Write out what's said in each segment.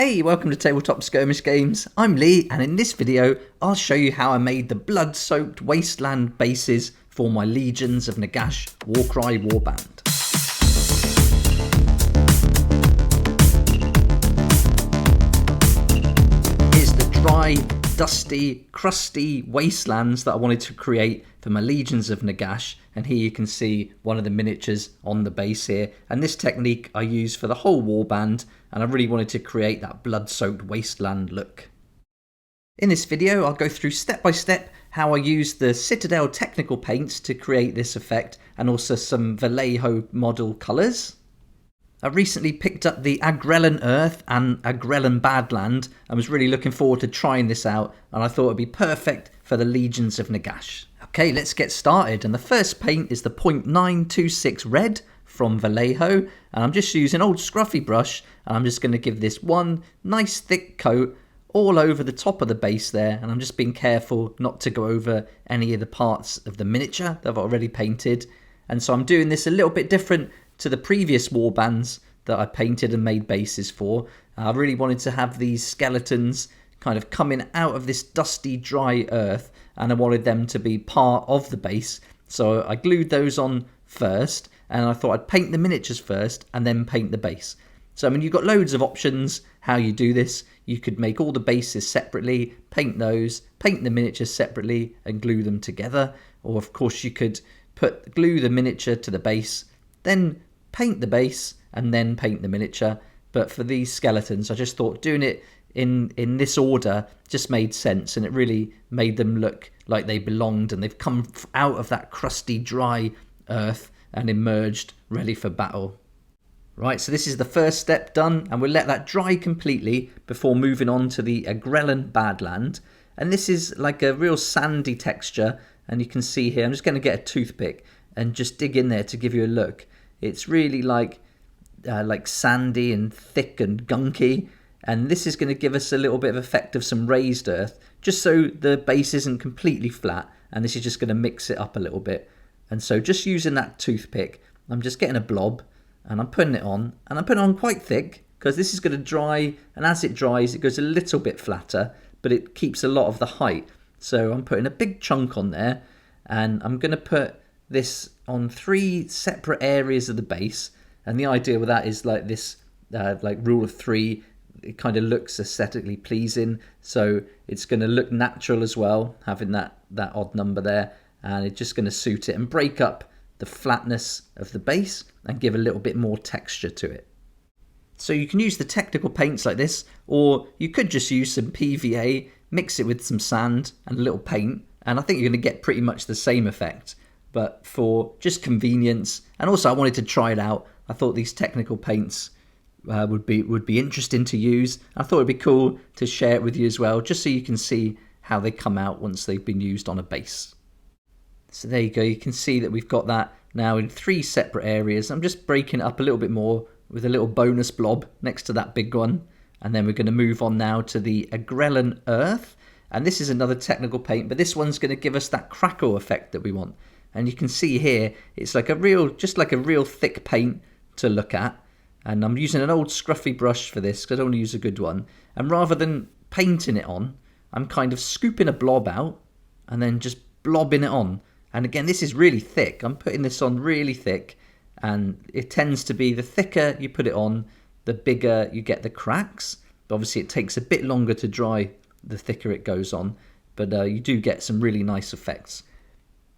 Hey, welcome to Tabletop Skirmish Games. I'm Lee, and in this video I'll show you how I made the blood-soaked wasteland bases for my Legions of Nagash Warcry Warband. Here's the dry, dusty, crusty wastelands that I wanted to create for my Legions of Nagash, and here you can see one of the miniatures on the base here, and this technique I use for the whole warband, and I really wanted to create that blood-soaked wasteland look. In this video I'll go through step by step how I used the Citadel Technical Paints to create this effect, and also some Vallejo model colours. I recently picked up the Agrellan Earth and Agrellan Badland and was really looking forward to trying this out, and I thought it would be perfect for the Legions of Nagash. Okay, let's get started, and the first paint is the 0.926 red from Vallejo, and I'm just using an old scruffy brush, and I'm just going to give this one nice thick coat all over the top of the base there, and I'm just being careful not to go over any of the parts of the miniature that I've already painted. And so I'm doing this a little bit different to the previous warbands that I painted and made bases for. I really wanted to have these skeletons kind of coming out of this dusty dry earth, and I wanted them to be part of the base, so I glued those on first, and I thought I'd paint the miniatures first and then paint the base. So I mean, you've got loads of options how you do this. You could make all the bases separately, paint those, paint the miniatures separately and glue them together, or of course you could glue the miniature to the base, then paint the base and then paint the miniature. But for these skeletons I just thought doing it in this order just made sense, and it really made them look like they belonged, and they've come out of that crusty dry earth and emerged ready for battle. Right, so this is the first step done, and we'll let that dry completely before moving on to the Agrellan Badland. And this is like a real sandy texture, and you can see here, I'm just going to get a toothpick and just dig in there to give you a look. It's really like sandy and thick and gunky, and this is going to give us a little bit of effect of some raised earth, just so the base isn't completely flat, and this is just going to mix it up a little bit. And so just using that toothpick, I'm just getting a blob, and I'm putting it on, and I'm putting it on quite thick, because this is going to dry, and as it dries it goes a little bit flatter, but it keeps a lot of the height. So I'm putting a big chunk on there, and I'm going to put this on 3 separate areas of the base, and the idea with that is like this like rule of 3. It kind of looks aesthetically pleasing, so it's going to look natural as well, having that odd number there, and it's just going to suit it and break up the flatness of the base and give a little bit more texture to it. So you can use the technical paints like this, or you could just use some PVA, mix it with some sand and a little paint, and I think you're going to get pretty much the same effect. But for just convenience, and also I wanted to try it out, I thought these technical paints would be interesting to use. I thought it'd be cool to share it with you as well, just so you can see how they come out once they've been used on a base. So there you go, you can see that we've got that now in 3 separate areas. I'm just breaking it up a little bit more with a little bonus blob next to that big one, and then we're going to move on now to the Agrellan Earth, and this is another technical paint, but this one's going to give us that Crackle effect that we want. And you can see here it's like just like a real thick paint to look at. And I'm using an old scruffy brush for this because I don't want to use a good one. And rather than painting it on, I'm kind of scooping a blob out and then just blobbing it on. And again, this is really thick. I'm putting this on really thick, and it tends to be the thicker you put it on, the bigger you get the cracks. But obviously it takes a bit longer to dry the thicker it goes on, but you do get some really nice effects.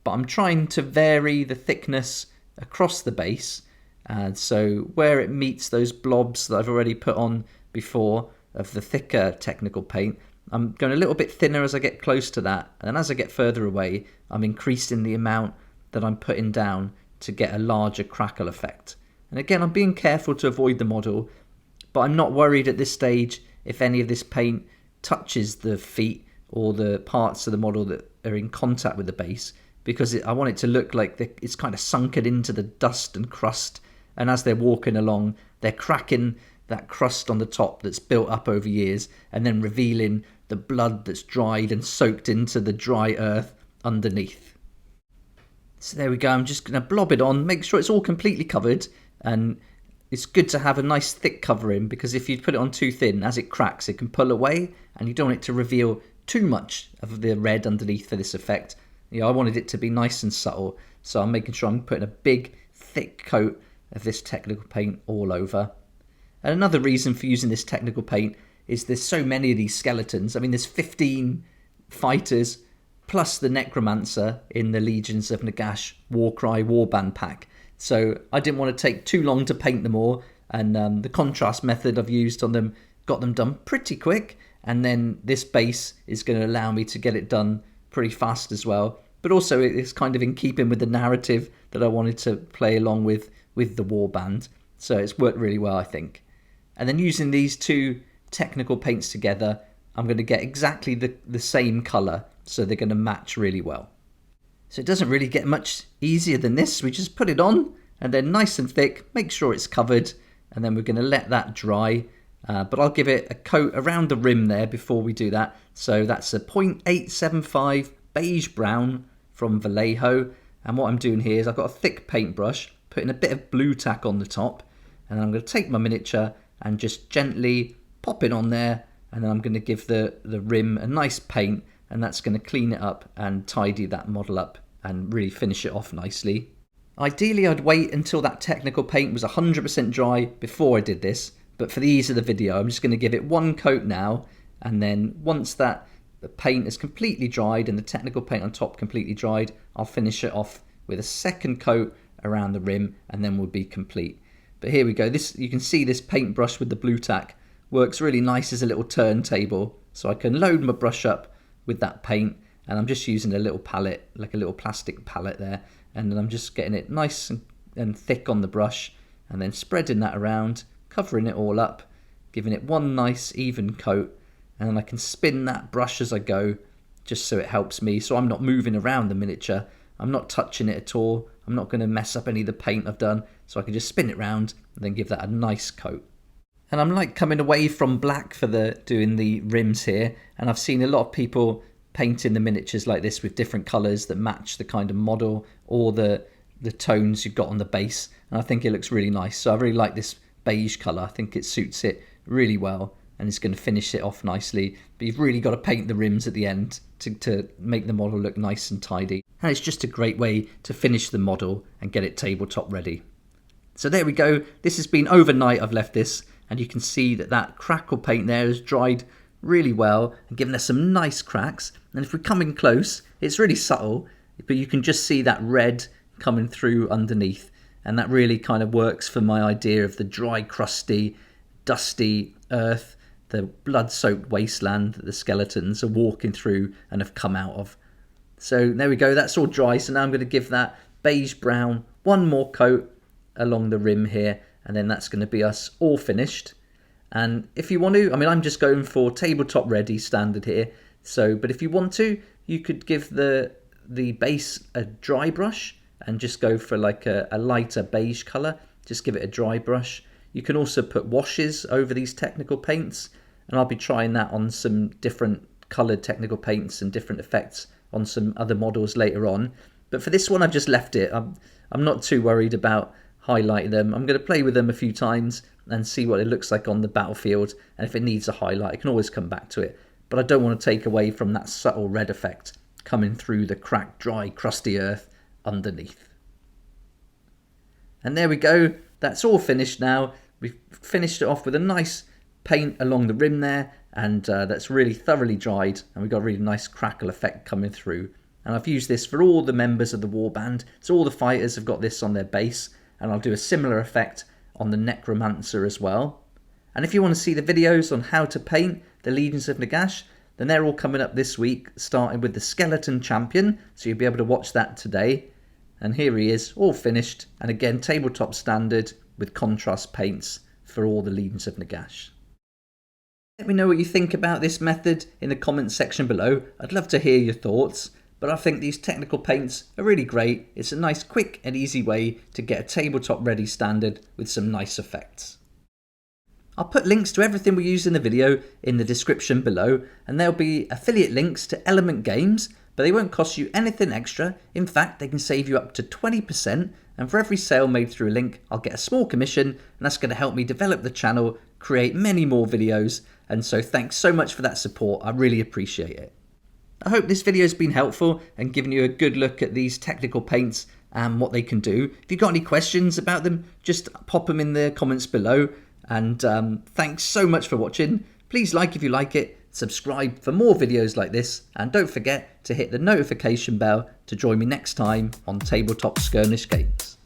But I'm trying to vary the thickness across the base. And so where it meets those blobs that I've already put on before of the thicker technical paint, I'm going a little bit thinner as I get close to that. And then as I get further away, I'm increasing the amount that I'm putting down to get a larger crackle effect. And again, I'm being careful to avoid the model, but I'm not worried at this stage if any of this paint touches the feet or the parts of the model that are in contact with the base, because I want it to look like it's kind of sunken into the dust and crust, and as they're walking along, they're cracking that crust on the top that's built up over years, and then revealing the blood that's dried and soaked into the dry earth underneath. So there we go, I'm just going to blob it on, make sure it's all completely covered, and it's good to have a nice thick covering, because if you put it on too thin, as it cracks, it can pull away, and you don't want it to reveal too much of the red underneath for this effect. I wanted it to be nice and subtle, so I'm making sure I'm putting a big, thick coat of this technical paint all over. And another reason for using this technical paint is there's so many of these skeletons. I mean, there's 15 fighters plus the Necromancer in the Legions of Nagash Warcry Warband pack. So I didn't want to take too long to paint them all, and the contrast method I've used on them got them done pretty quick, and then this base is going to allow me to get it done pretty fast as well. But also it's kind of in keeping with the narrative that I wanted to play along with the Warband. So it's worked really well, I think. And then using these two technical paints together, I'm going to get exactly the same colour, so they're going to match really well. So it doesn't really get much easier than this. We just put it on, and then nice and thick, make sure it's covered, and then we're going to let that dry. But I'll give it a coat around the rim there before we do that. So that's a 0.875 beige brown from Vallejo. And what I'm doing here is I've got a thick paintbrush, putting a bit of blue tack on the top, and I'm going to take my miniature and just gently pop it on there, and then I'm going to give the rim a nice paint, and that's going to clean it up and tidy that model up and really finish it off nicely. Ideally, I'd wait until that technical paint was 100% dry before I did this, but for the ease of the video, I'm just going to give it one coat now, and then once the paint is completely dried and the technical paint on top completely dried, I'll finish it off with a second coat around the rim, and then we'll be complete. But here we go. You can see this paintbrush with the blue tack works really nice as a little turntable, so I can load my brush up with that paint, and I'm just using a little palette, like a little plastic palette there, and then I'm just getting it nice and thick on the brush, and then spreading that around, covering it all up, giving it one nice even coat, and then I can spin that brush as I go, just so it helps me, so I'm not moving around the miniature, I'm not touching it at all, I'm not going to mess up any of the paint I've done, so I can just spin it round and then give that a nice coat. And I'm like coming away from black for doing the rims here, and I've seen a lot of people painting the miniatures like this with different colours that match the kind of model or the tones you've got on the base, and I think it looks really nice. So I really like this beige colour. I think it suits it really well, and it's going to finish it off nicely, but you've really got to paint the rims at the end to make the model look nice and tidy, and it's just a great way to finish the model and get it tabletop ready. So there we go. This has been overnight. I've left this, and you can see that Crackle paint there has dried really well and given us some nice cracks. And if we come in close, it's really subtle, but you can just see that red coming through underneath, and that really kind of works for my idea of the dry, crusty, dusty earth, the blood-soaked wasteland that the skeletons are walking through and have come out of. So there we go, that's all dry. So now I'm going to give that beige brown one more coat along the rim here, and then that's going to be us all finished. And if you want to, I mean, I'm just going for tabletop ready standard here, so but if you want to, you could give the base a dry brush and just go for like a lighter beige colour, just give it a dry brush. You can also put washes over these technical paints, and I'll be trying that on some different coloured technical paints and different effects on some other models later on. But for this one, I've just left it. I'm not too worried about highlighting them. I'm going to play with them a few times and see what it looks like on the battlefield, and if it needs a highlight I can always come back to it, but I don't want to take away from that subtle red effect coming through the cracked, dry, crusty earth underneath. And there we go, that's all finished now. We've finished it off with a nice paint along the rim there, and that's really thoroughly dried, and we've got a really nice crackle effect coming through. And I've used this for all the members of the warband, so all the fighters have got this on their base, and I'll do a similar effect on the Necromancer as well. And if you want to see the videos on how to paint the Legions of Nagash, then they're all coming up this week, starting with the Skeleton Champion, so you'll be able to watch that today. And here he is, all finished, and again tabletop standard with contrast paints for all the Legions of Nagash. Let me know what you think about this method in the comments section below. I'd love to hear your thoughts. But I think these technical paints are really great. It's a nice, quick and easy way to get a tabletop ready standard with some nice effects. I'll put links to everything we use in the video in the description below, and there'll be affiliate links to Element Games, but they won't cost you anything extra. In fact, they can save you up to 20%, and for every sale made through a link, I'll get a small commission, and that's going to help me develop the channel, create many more videos, and so thanks so much for that support. I really appreciate it. I hope this video has been helpful and given you a good look at these technical paints and what they can do. If you've got any questions about them, just pop them in the comments below. And thanks so much for watching. Please like if you like it, subscribe for more videos like this, and don't forget to hit the notification bell to join me next time on Tabletop Skirmish Games.